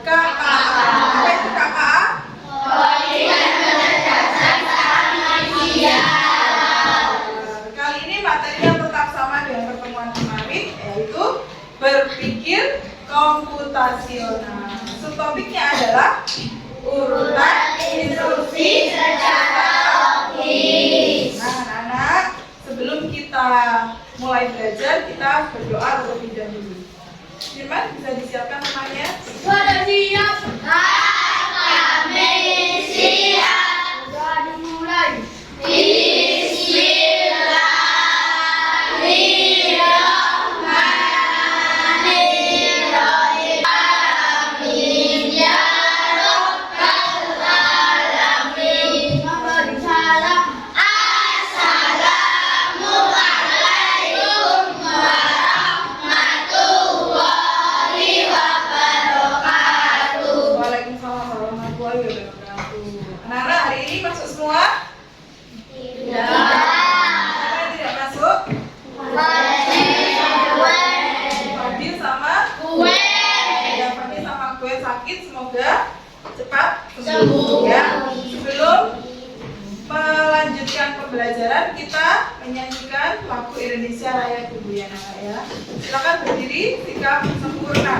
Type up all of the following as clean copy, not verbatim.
KA. Apa itu KA? Kali ini materinya tetap sama dengan pertemuan kemarin, yaitu berpikir komputasional. Subtopiknya adalah urutan instruksi secara logis. Nah, anak-anak, sebelum kita mulai belajar, kita berdoa terlebih dahulu. Firman, bisa disiapkan temannya? Sudah siap. Kami siap. Sudah dimulai. Bismillahirrahmanirrahim. Amin ya rabbal alamin. Salam. Assalamualaikum warahmatullahi wabarakatuh. Waalaikumsalam warahmatullahi wabarakatuh. Anak-anak, hari ini masuk semua? Tidak. Siapa yang tidak masuk? Fadil sama Kue. ya, Fadil sama gue sakit, semoga cepat Sembuh. ya. Sebelum melanjutkan pembelajaran, kita menyanyikan lagu Indonesia Raya dulu ya, anak ya. Silakan berdiri, sikap sempurna.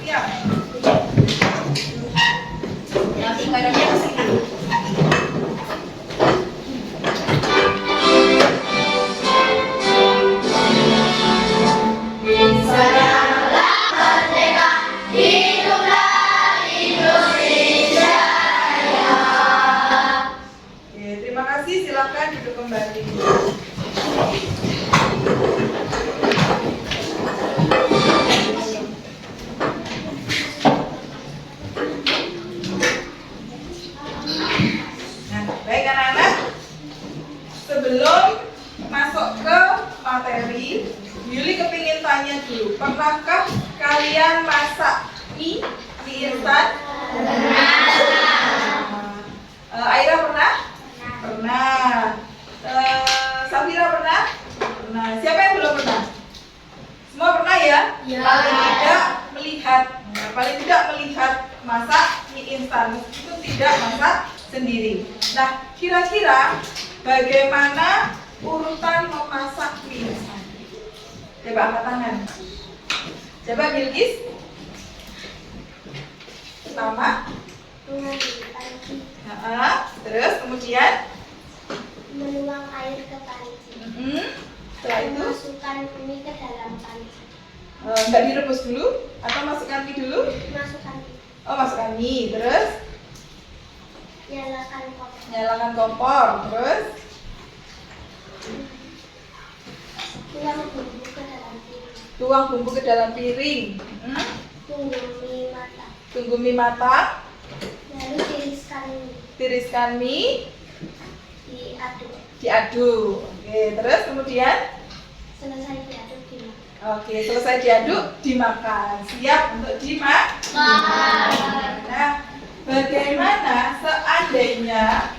Siap. Nanti kadangnya ke sini. Oke, terima kasih. Silakan duduk kembali. Nah, baik anak-anak. Sebelum masuk ke materi, Yuli kepingin tanya dulu, pernahkah kalian masak mie instan? Aira pernah? Pernah. Safira pernah? Pernah. Siapa yang belum pernah? Semua pernah ya? Ya. Paling tidak melihat masak mie instan, meskipun tidak masak sendiri. Nah, kira-kira bagaimana urutan memasak mie instan? Coba angkat tangan. Coba Bilqis. Pertama. Terus kemudian Menuang air ke panci. setelah itu Masukkan mie ke dalam panci. nggak direbus dulu atau masukkan mie dulu? Masukkan mie. Oh, masukkan mie. Terus Nyalakan kompor. nyalakan kompor. Terus Tuang bumbu ke dalam piring. tuang bumbu ke dalam piring. Tunggu mie matang. Tunggu mie matang. Lalu Tiriskan mie. diaduk. Diaduk. Oke, terus kemudian Selesai diaduk dimakan. oke, selesai diaduk, dimakan. Siap untuk dimakan. Nah, bagaimana seandainya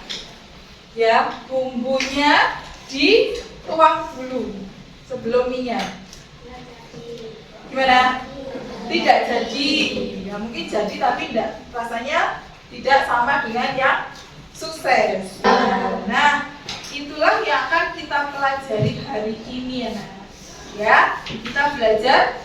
ya bumbunya dituang dulu sebelum minyak? Gimana? Tidak jadi. Ya mungkin jadi tapi tidak, rasanya tidak sama dengan yang sukses. Nah, itulah yang akan kita pelajari hari ini anak. Ya, kita belajar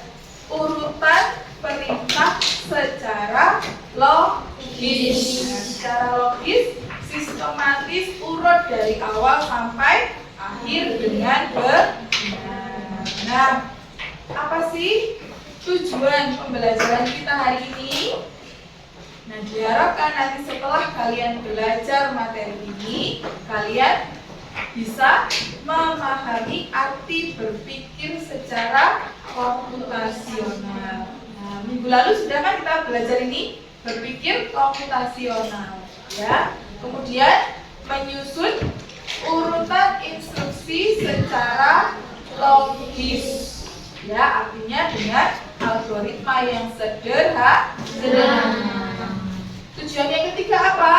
urutan perintah secara logis. Nah, secara logis, sistematis, urut dari awal sampai akhir dengan benar. Nah, apa sih tujuan pembelajaran kita hari ini? Nah, diharapkan nanti setelah kalian belajar materi ini, kalian bisa memahami arti berpikir secara komputasional. Nah, minggu lalu sudah kan kita belajar ini berpikir komputasional, ya. Kemudian menyusun urutan instruksi secara logis, ya, artinya dengan algoritma yang sederhana. Tujuan yang ketiga apa?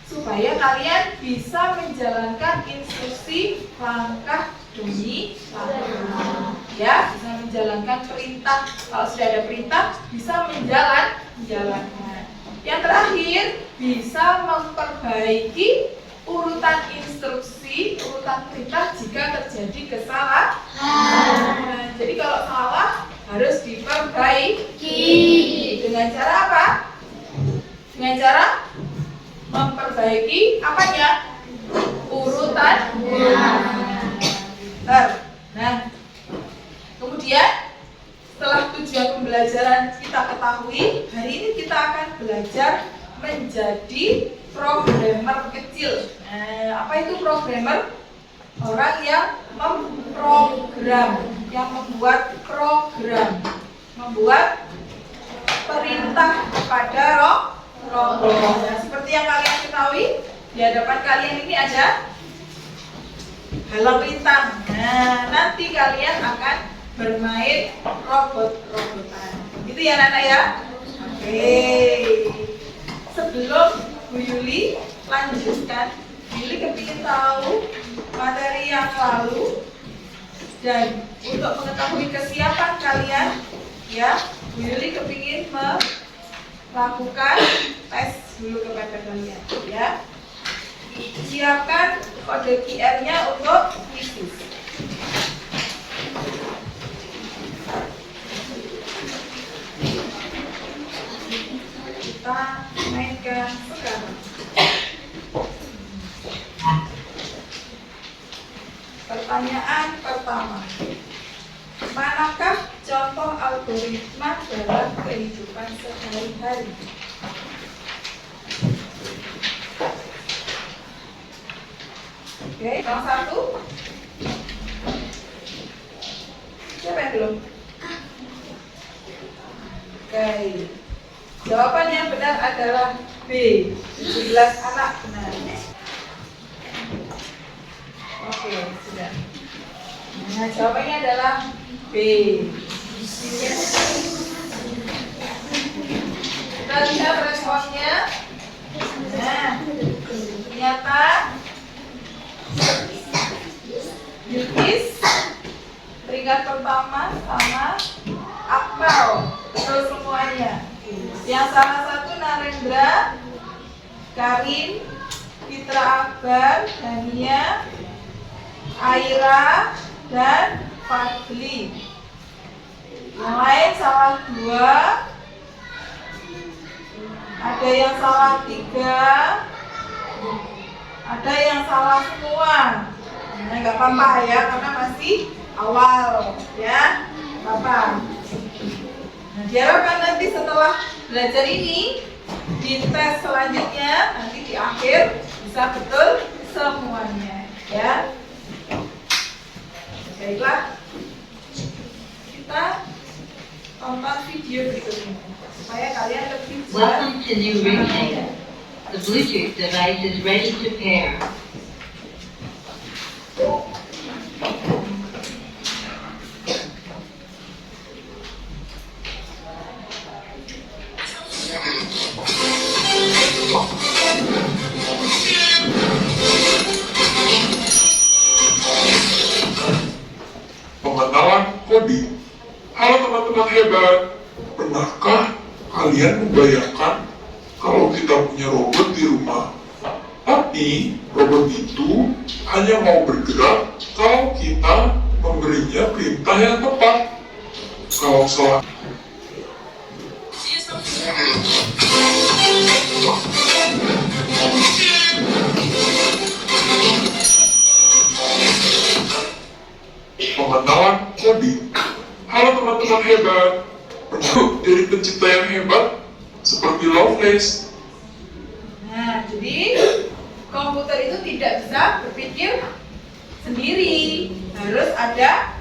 Supaya kalian bisa menjalankan instruksi langkah demi langkah, ya, bisa menjalankan perintah. Kalau sudah ada perintah, bisa menjalankan menjalankan. Yang terakhir, bisa memperbaiki urutan instruksi, urutan perintah jika terjadi kesalahan. Jadi kalau salah harus diperbaiki. Dengan cara apa? Dengan cara memperbaiki apanya? Urutan. Nah, kemudian setelah tujuan pembelajaran kita ketahui, hari ini kita akan belajar menjadi programmer kecil. Apa itu programmer? Orang yang memprogram, yang membuat program, membuat perintah kepada robot. Nah, seperti yang kalian ketahui, di hadapan kalian ini ada halang rintang. Nah, nanti kalian akan bermain robot-robotan. Gitu ya, Nana ya? Oke. Sebelum Bu Yuli lanjutkan, Yuli kepingin tahu materi yang lalu dan untuk mengetahui kesiapan kalian, ya, Bu Yuli kepingin melakukan tes dulu kepada kalian, ya. Siapkan kode QR-nya untuk kuisis. Kita mainkan sekarang. Pertanyaan pertama. Manakah contoh algoritma dalam kehidupan sehari-hari? Oke, yang satu. Siapa yang belum? Oke. Jawaban yang benar adalah B. 17 anak benar. Oke, sudah. Nah, jawabannya adalah B. Kita lihat responnya. Nah, ternyata Yudhis peringkat pertama sama Akmal, betul semuanya. Yang salah satu Narendra, Karin, Fitra Akbar, Dania, Aira, dan Fadli. Yang lain salah 2, ada yang salah 3, ada yang salah semua. Nah, nggak apa-apa ya, karena masih awal ya, nggak apa-apa. Nah, diharapkan nanti setelah belajar ini, di tes selanjutnya, nanti di akhir bisa betul semuanya ya. Baiklah, kita tonton video berikutnya supaya kalian lebih jelas. Welcome to New Ringmaker. The Bluetooth device is ready to pair. Pengenalan coding. Halo teman-teman hebat, pernahkah kalian membayangkan kalau kita punya robot di rumah, tapi robot itu hanya mau bergerak kalau kita memberinya perintah yang tepat? Kalau salah pengenalan coding. Halo teman-teman hebat, pernah jadi pencipta yang hebat seperti Lovelace? Nah, jadi komputer itu tidak bisa berpikir sendiri, harus ada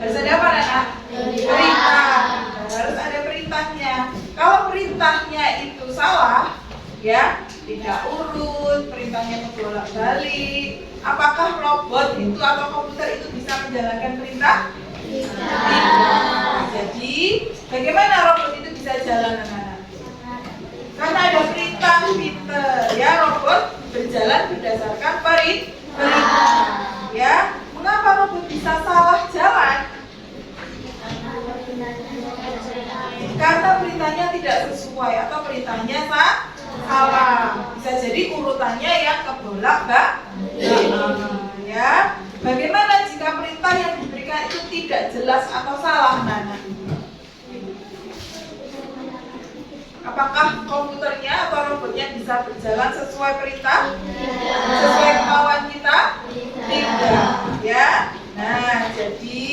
apa Nana? Perintah. Harus ada perintahnya. Kalau perintahnya itu salah, ya tidak urut, perintahnya membolak-balik. Apakah robot itu atau komputer itu bisa menjalankan perintah? Tidak. Jadi, bagaimana robot itu bisa jalan, anak-anak? Karena ada perintah Peter, ya, robot berjalan berdasarkan perintah. Ya, mengapa robot bisa salah jalan? Karena perintah perintahnya tidak sesuai atau perintahnya salah. Bisa jadi urutannya yang kebolak ya. Bagaimana jika perintah yang diberikan itu tidak jelas atau salah, Nana? Apakah komputernya atau robotnya bisa berjalan sesuai perintah? Sesuai kemauan kita? Tidak, ya. Nah, jadi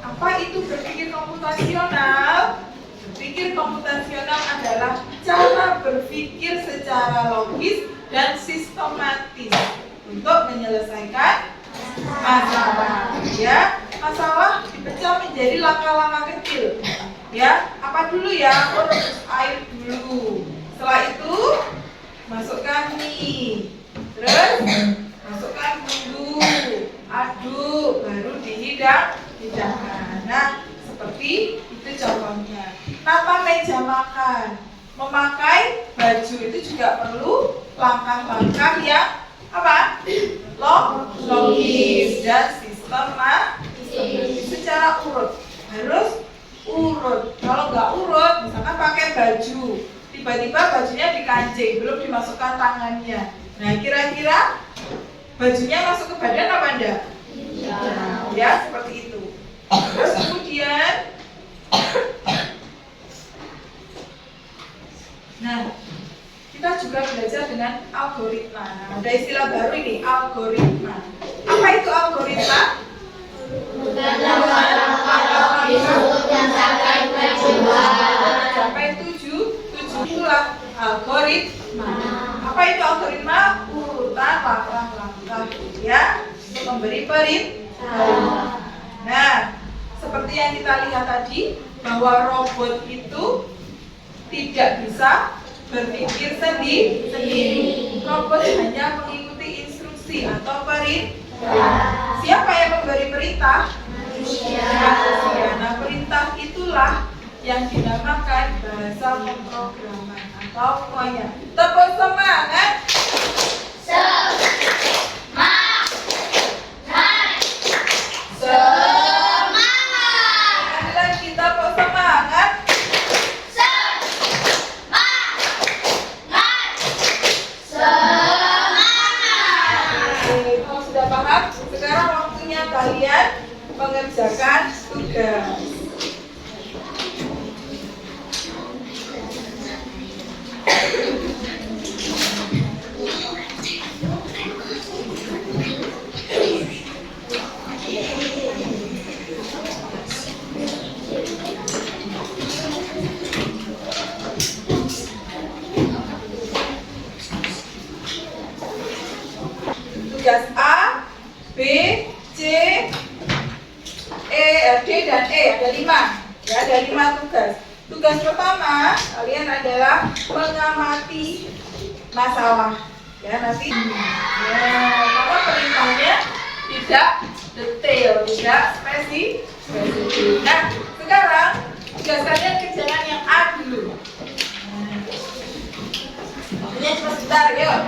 apa itu berpikir komputasional? Berpikir komputasional adalah cara berpikir secara logis dan sistematis untuk menyelesaikan masalah. Ya, masalah dipecah menjadi langkah-langkah kecil. Ya, apa dulu ya? Rebus air dulu. Setelah itu masukkan mie. Terus masukkan bumbu, aduk, baru dihidangkan. Nah, seperti itu contohnya. Tata meja makan, memakai baju itu juga perlu langkah-langkah yang apa? Logis dan sistematis secara urut. Harus urut. Kalau nggak urut, misalkan pakai baju, tiba-tiba bajunya dikancing, belum dimasukkan tangannya. Nah, kira-kira bajunya masuk ke badan apa enggak? Ya, seperti itu. Terus kemudian, nah, kita juga belajar dengan algoritma. Nah, ada istilah baru ini, algoritma. Apa itu algoritma? Sampai tujuh itulah algoritma. Apa itu algoritma? Urutan langkah-langkah ya untuk memberi perintah. Nah, seperti yang kita lihat tadi bahwa robot itu tidak bisa berpikir sendiri. Robot hanya mengikuti instruksi atau perintah. Siapa yang memberi perintah? Manusia. Nah, perintah itulah yang dinamakan bahasa pemrograman atau semuanya. Tepuk semangat. Semangat. Sekali lagi tepuk semangat. Oke, kalau sudah paham, sekarang waktunya kalian mengerjakan tugas. Tugas A, B, C, E, D, dan E. Ada 5. Ya, ada 5 tugas. Tugas pertama, kalian adalah mengamati masalah. Ya, nanti kalau perintahnya tidak detail, tidak spesifik. Nah, sekarang tugas kalian kerjakan yang A dulu. Waktunya cuma sebentar, yuk.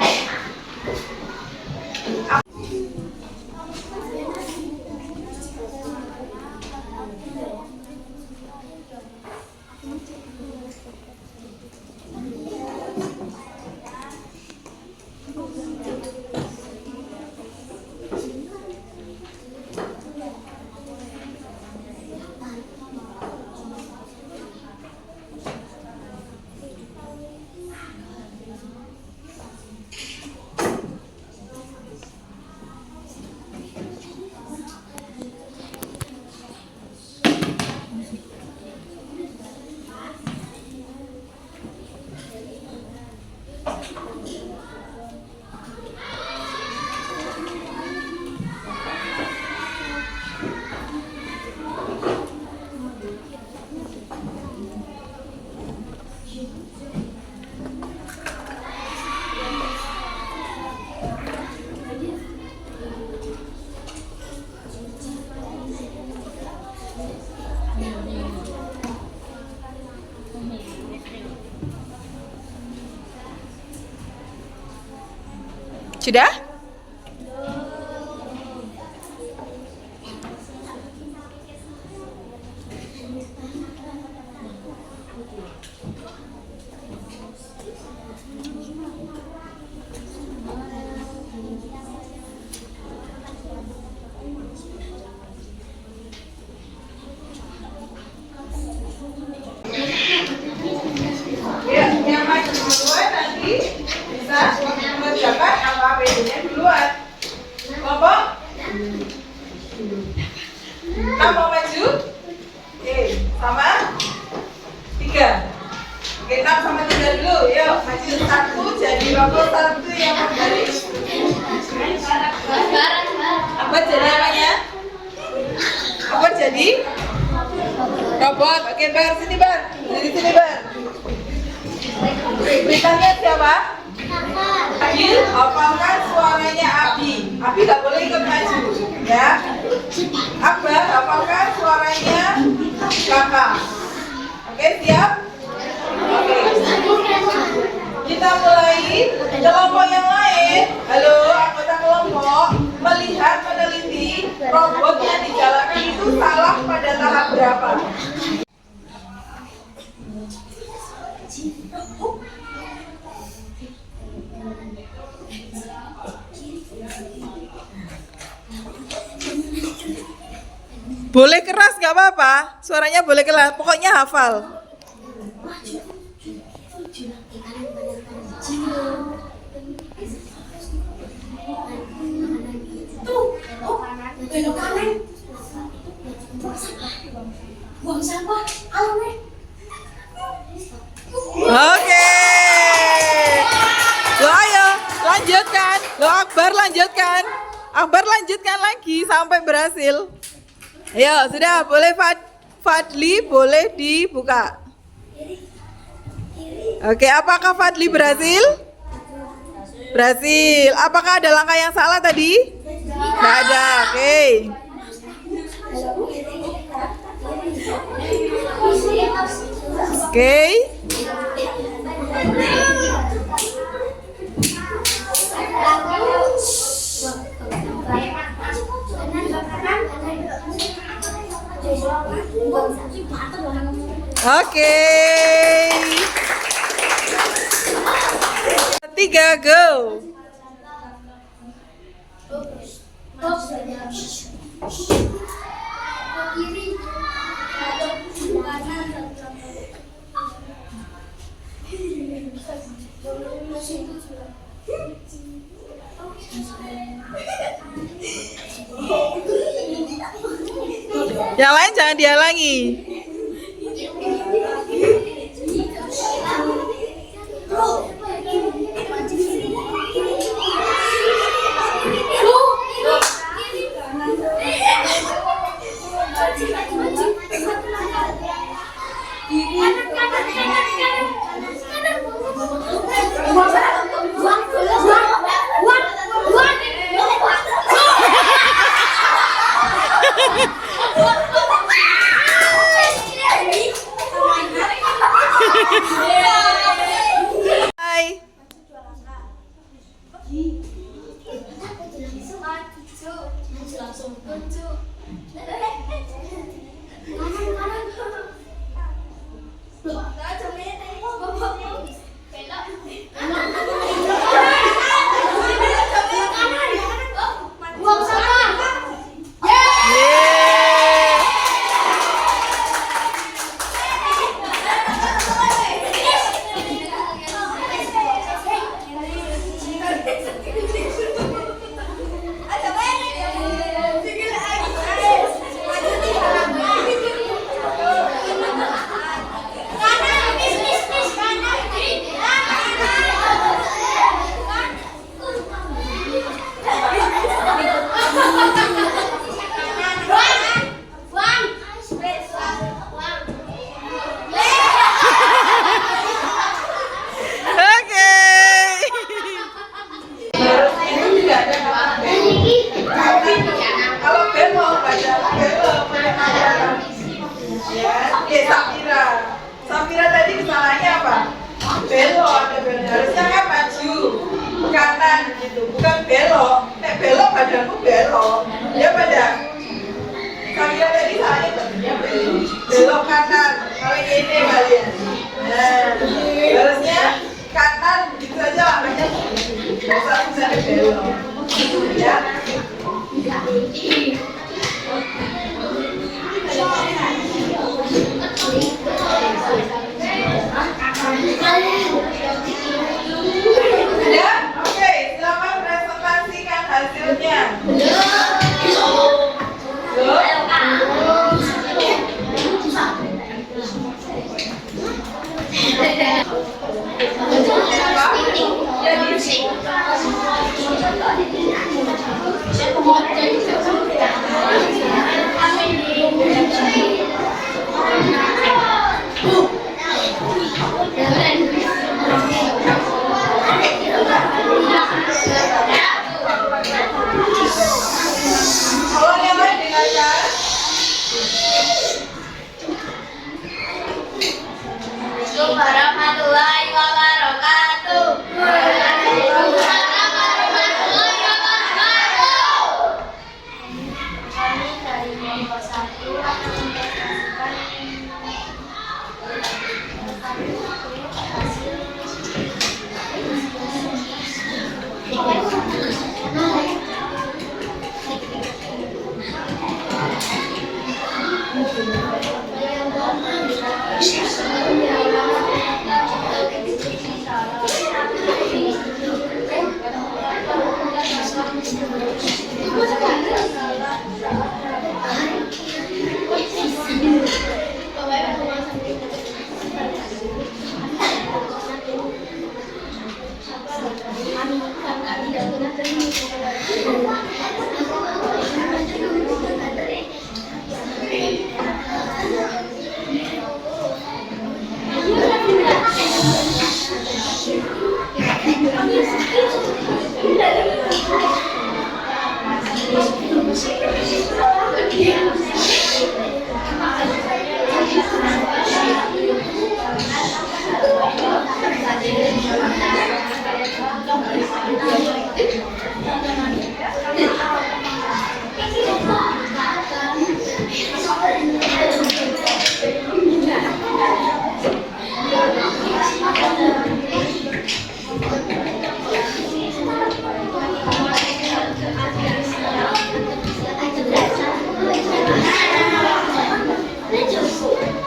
Sudah? mana mengerjakan ABCD-nya duluan. Kelompok 6 mau maju? Oke, sama 3. Oke, 6 sama 3 dulu. Yuk, maju 1 jadi robot 1 yang berbaris. Apa jadi apanya? Apa jadi? Robot. Oke, Bar, sini Bar. Dari sini Bar. Beritanya siapa? Abi, hafalkan suaranya Abi. Abi gak boleh ikut maju, ya. Akbar, hafalkan suaranya Kakak. Oke, siap? Oke. Kita mulai. Kelompok yang lain, halo anggota kelompok, melihat meneliti robot yang dijalankan itu salah pada tahap berapa? Boleh keras gak apa-apa, suaranya boleh keras, pokoknya hafal. Buang sampah, alwe. Oke. Loh ayo, lanjutkan. Loh Akbar lanjutkan. Akbar lanjutkan lagi sampai berhasil. Ayo, sudah boleh Fadli boleh dibuka. Oke, apakah Fadli berhasil? Berhasil. Apakah ada langkah yang salah tadi? Tidak ada. Oke. Oke. Oke. 3 go. Yang lain jangan dihalangi. Hai. Safira tadi kesalahannya apa? Belok, ada belok. Harusnya kan maju kanan gitu, bukan belok. Nek belok badanmu belok. Ya pada. Safira tadi salahnya belok kanan. Kalau ini kalian. Nah, harusnya kanan gitu aja makanya. Bisa belok. Ya. Ya. Kalau yang lain dengarkan. Assalamualaikum warahmatullahi wabarakatuh. Waalaikumsalam warahmatullahi wabarakatuh. Kami dari nomor 1 akan mempresentasikan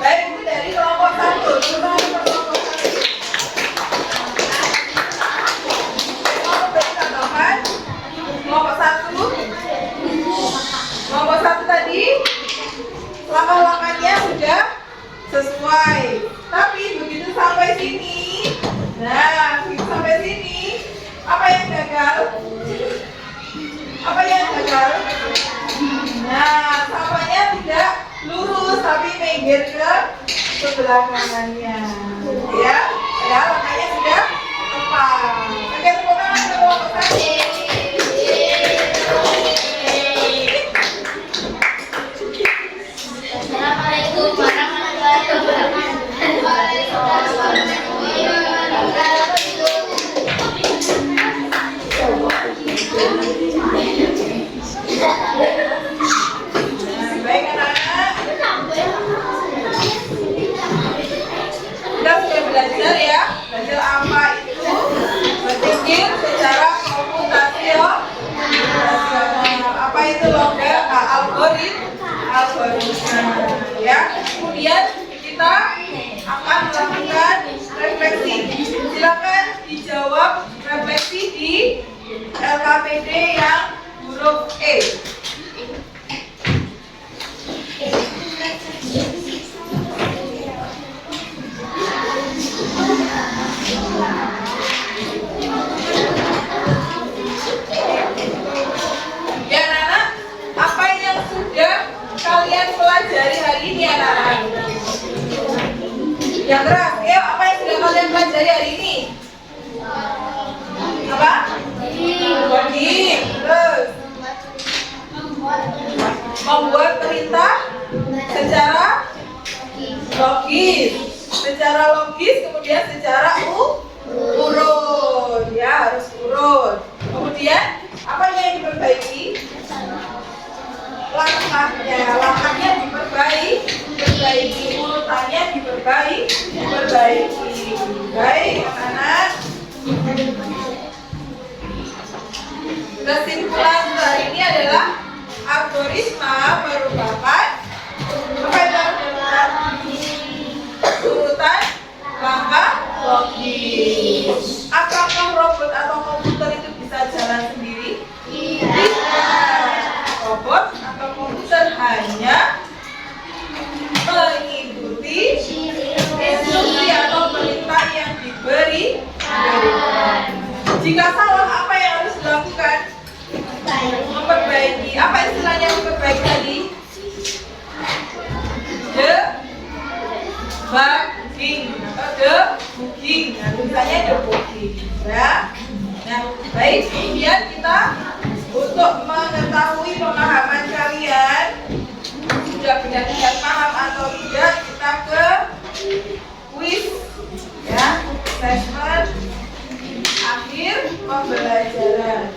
Baik, itu dari kelompok 1. Coba kelompok 1. Mau beritahukan kelompok 1. Kelompok 1 tadi langkah-langkahnya sudah sesuai. Tapi begitu sampai sini, nah begitu sampai sini, apa yang gagal? Apa yang gagal? Nah, sampahnya tidak lurus tapi minggir ke sebelah kanannya. Ya, padahal langkahnya sudah tepat. Oke, tepuk tangan untuk kelompok 1. Assalamualaikum warahmatullahi wabarakatuh. Waalaikumsalam warahmatullahi Baik anak-anak, kita sudah belajar ya. Belajar apa itu? Berpikir secara komputasional. Apa itu logika? Algoritma. Ya. Kemudian kita akan melakukan refleksi. Silakan dijawab refleksi di LKPD yang huruf E. Ya anak-anak, apa yang sudah kalian pelajari hari ini anak-anak? Yang keras, ya apa yang sudah kalian pelajari hari ini? Apa? Logik. Terus membuat perintah secara logis. Secara logis, kemudian secara urut. Ya, harus urut. Kemudian apa yang diperbaiki? Langkahnya diperbaiki, urutannya diperbaiki. Baik, anak-anak. Kesimpulan hari ini adalah algoritma merupakan apa itu algoritma? Urutan langkah logis. Apakah robot atau komputer itu bisa jalan sendiri? Tidak. Robot atau komputer hanya mengikuti instruksi atau pudding. Nah, tulisannya the pudding. Ya. Nah, baik. Kemudian kita untuk mengetahui pemahaman kalian sudah benar-benar paham atau tidak, kita ke quiz ya, assessment akhir pembelajaran.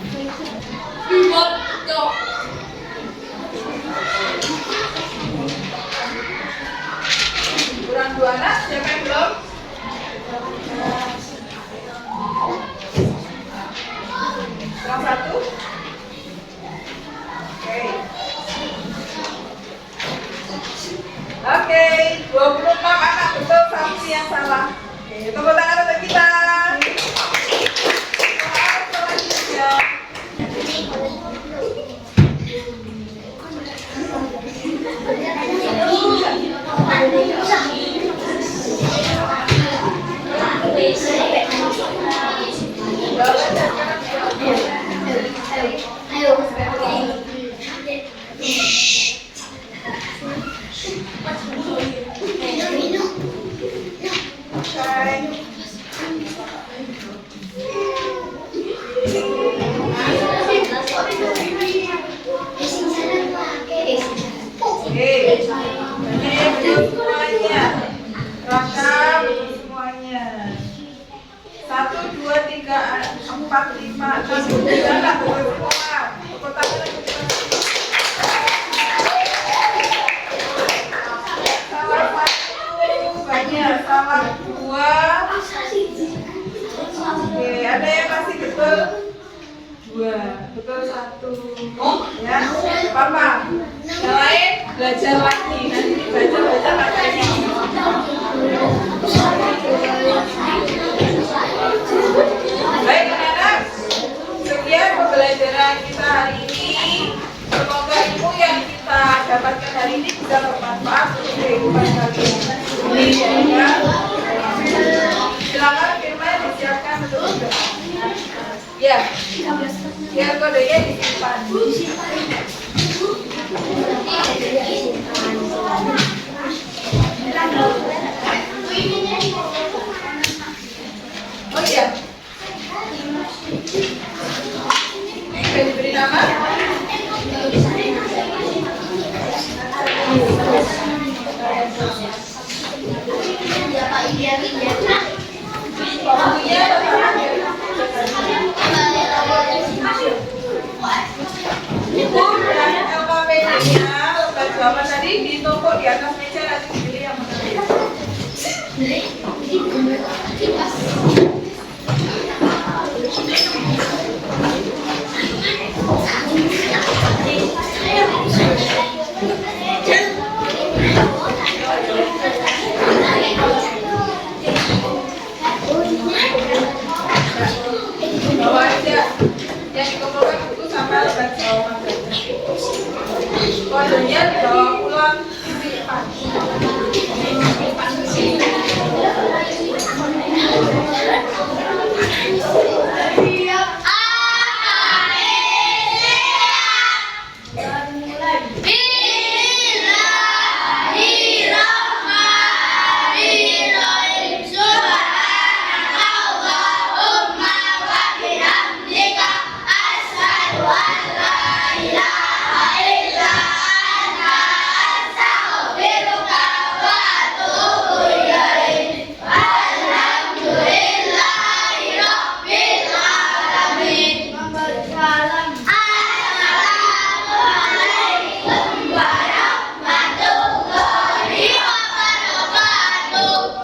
Kurang 2 anak, siapa yang belum? Kurang 1? Oke, 26 anak betul, satu yang salah. Oke, tepuk tangan untuk kita. Selanjutnya. Oke, ini betul semuanya. Raka betul semuanya. 1, 2, 3, 4, 5, 6, 7, 8 betul semua. Tepuk tangan untuk kita. Salah 1 banyak, salah 2. Oke, ada yang masih betul 2, betul 1. Ya, Papa. Yang lain belajar lagi, nanti dibaca-baca makanya. Baik anak-anak, sekian pembelajaran kita hari ini. Semoga ilmu yang kita dapatkan hari ini bisa bermanfaat untuk kehidupan kalian. Ya. Silakan firman disiapkan untuk berdoa. Ya, biar kodenya disimpan. Oh iya, ini sudah diberi nama? Bukunya Ibu dan LKPD-nya lembar jawaban tadi ditumpuk di atas meja, nanti dipilih yang bawa aja yang dikumpulkan buku sama lembar jawaban. Kodenya dibawa pulang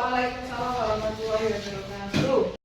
Waalaikumsalam warahmatullahi wabarakatuh.